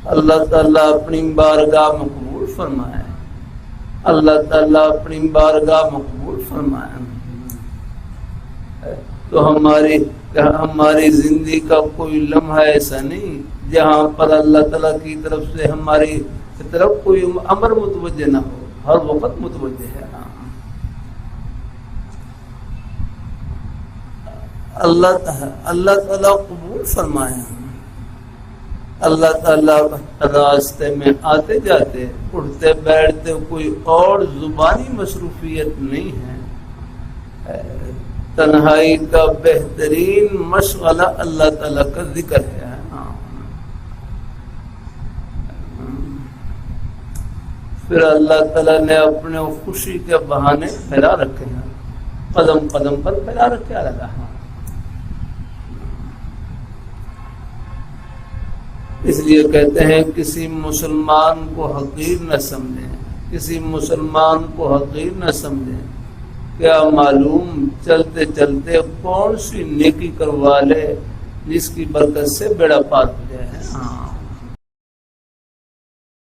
اللہ تعالیٰ اپنی بارگاہ مقبول فرمائے، اللہ تعالیٰ اپنی بارگاہ مقبول فرمائے۔ تو ہماری زندگی کا کوئی لمحہ ایسا نہیں جہاں پر اللہ تعالیٰ کی طرف سے ہماری طرف کوئی امر متوجہ نہ ہو، ہر وقت متوجہ ہے۔ اللہ تعالیٰ قبول فرمائے۔ اللہ تعالیٰ راستے میں آتے جاتے اٹھتے بیٹھتے کوئی اور زبانی مصروفیت نہیں ہے، تنہائی کا بہترین مشغلہ اللہ تعالیٰ کا ذکر ہے۔ پھر اللہ تعالیٰ نے اپنے خوشی کے بہانے پھیلا رکھے ہیں، قدم قدم پر پھیلا رکھے اللہ۔ اس لیے کہتے ہیں کسی مسلمان کو حقیر نہ سمجھیں، کسی مسلمان کو حقیر نہ سمجھیں، کیا معلوم چلتے چلتے کون سی نیکی کروا لے جس کی برکت سے بیڑا پار ہو جائے۔